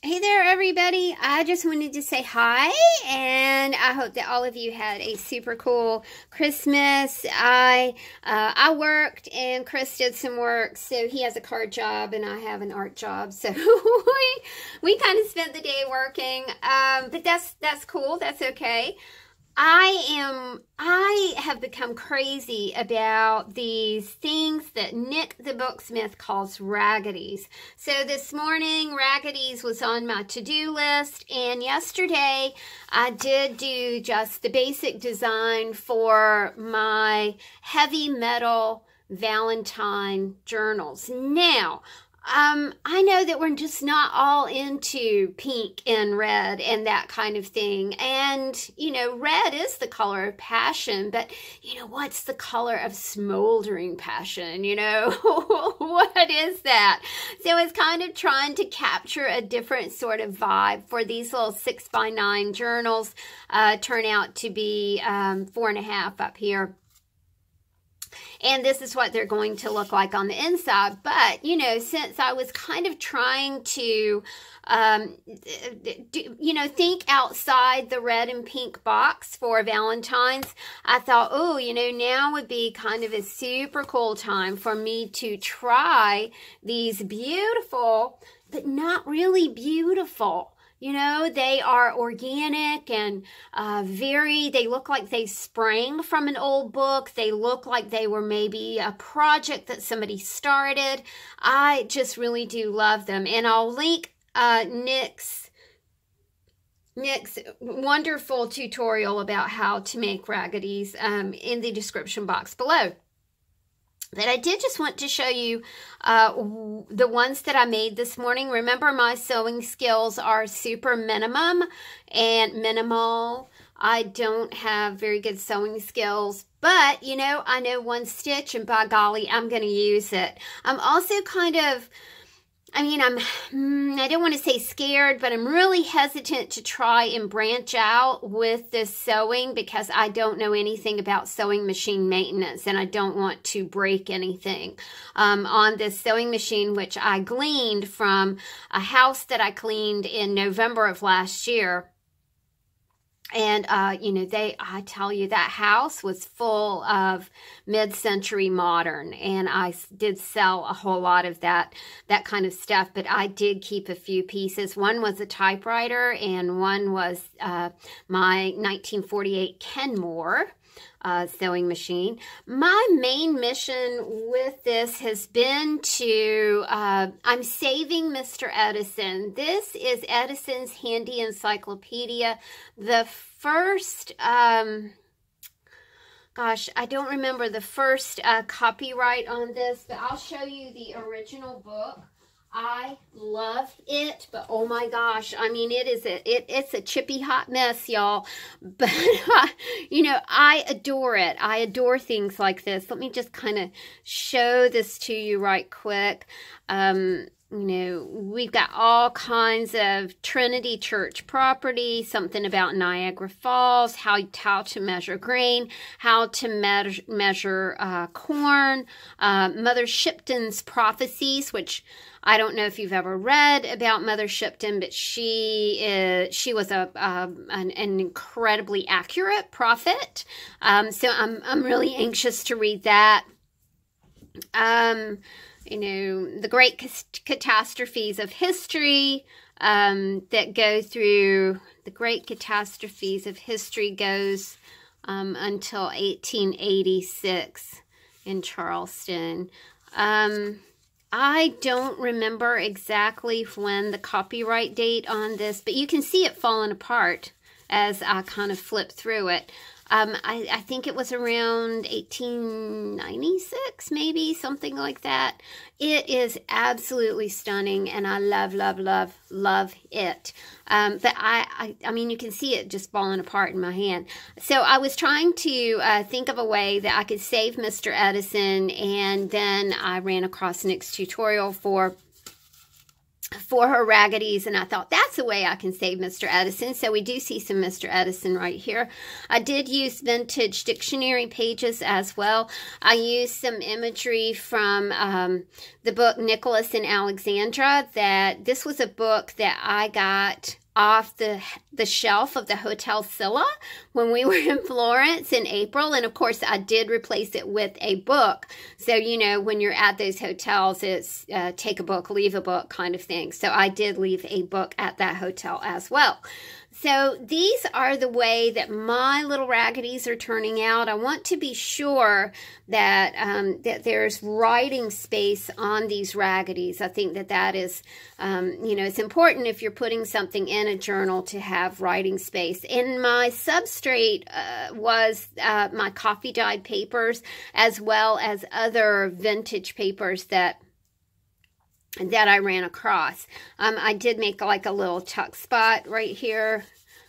Hey there, everybody. I just wanted to say hi, and I hope that all of you had a super cool Christmas. I worked, and Chris did some work, so he has a card job, and I have an art job, so we kind of spent the day working, but that's cool. That's okay. I have become crazy about these things that Nik the Booksmith calls Raggedies. So this morning, Raggedies was on my to-do list, and yesterday I did do just the basic design for my heavy metal Valentine journals. Now, I know that we're just not all into pink and red and that kind of thing. And, you know, red is the color of passion, but, you know, what's the color of smoldering passion? You know, what is that? So it's kind of trying to capture a different sort of vibe for these little 6x9 journals. Turn out to be 4.5 up here. And this is what they're going to look like on the inside. But, you know, since I was kind of trying to, think outside the red and pink box for Valentine's, I thought, oh, you know, now would be kind of a super cool time for me to try these beautiful, but not really beautiful. You know, they are organic and they look like they sprang from an old book. They look like they were maybe a project that somebody started. I just really do love them. And I'll link Nik's wonderful tutorial about how to make Raggedies in the description box below. But I did just want to show you the ones that I made this morning. Remember, my sewing skills are super minimum and minimal. I don't have very good sewing skills, but, you know, I know one stitch, and by golly, I'm going to use it. I'm also kind of, I don't want to say scared, but I'm really hesitant to try and branch out with this sewing because I don't know anything about sewing machine maintenance, and I don't want to break anything on this sewing machine, which I gleaned from a house that I cleaned in November of last year. And, you know, I tell you, that house was full of mid-century modern, and I did sell a whole lot of that kind of stuff, but I did keep a few pieces. One was a typewriter, and one was my 1948 Kenmore sewing machine. My main mission with this has been to, I'm saving Mr. Edison. This is Edison's Handy Encyclopedia. The first, gosh, I don't remember the first copyright on this, but I'll show you the original book. I love it, but oh my gosh, I mean, it's a chippy hot mess, y'all, but you know, I adore it. I adore things like this. Let me just kind of show this to you right quick. You know, we've got all kinds of Trinity Church property, something about Niagara Falls, how to measure grain, how to measure corn, Mother Shipton's prophecies, which I don't know if you've ever read about Mother Shipton, but she was an incredibly accurate prophet. So I'm really anxious to read that. You know, the great catastrophes of history that go through, the great catastrophes of history goes until 1886 in Charleston. I don't remember exactly when the copyright date on this, but you can see it falling apart as I kind of flip through it. I think it was around 1896, maybe, something like that. It is absolutely stunning, and I love, love, love, love it. But I mean, you can see it just falling apart in my hand. So I was trying to think of a way that I could save Mr. Edison, and then I ran across Nik's tutorial for for her Raggedies, and I thought that's the way I can save Mr. Edison. So we do see some Mr. Edison right here. I did use vintage dictionary pages as well. I used some imagery from the book Nicholas and Alexandra. That this was a book that I got off the shelf of the Hotel Scylla when we were in Florence in April. And of course, I did replace it with a book. So, you know, when you're at those hotels, it's take a book, leave a book kind of thing. So I did leave a book at that hotel as well. So these are the way that my little Raggedies are turning out. I want to be sure that that there's writing space on these Raggedies. I think that that is, you know, it's important if you're putting something in a journal to have writing space. And my substrate was my coffee dyed papers, as well as other vintage papers that I ran across. I did make like a little tuck spot right here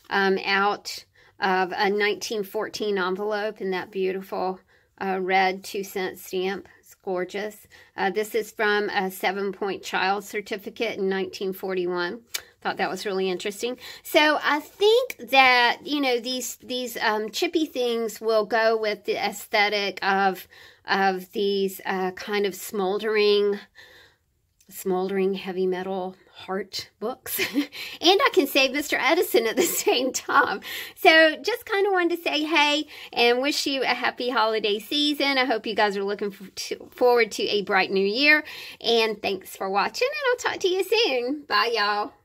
out of a 1914 envelope in that beautiful red 2-cent stamp. It's gorgeous. This is from a 7-point child certificate in 1941. Thought that was really interesting. So I think that, you know, these chippy things will go with the aesthetic of these kind of smoldering heavy metal heart books. And I can save Mr. Edison at the same time. So just kind of wanted to say hey and wish you a happy holiday season. I hope you guys are looking forward to a bright new year. And thanks for watching, and I'll talk to you soon. Bye, y'all.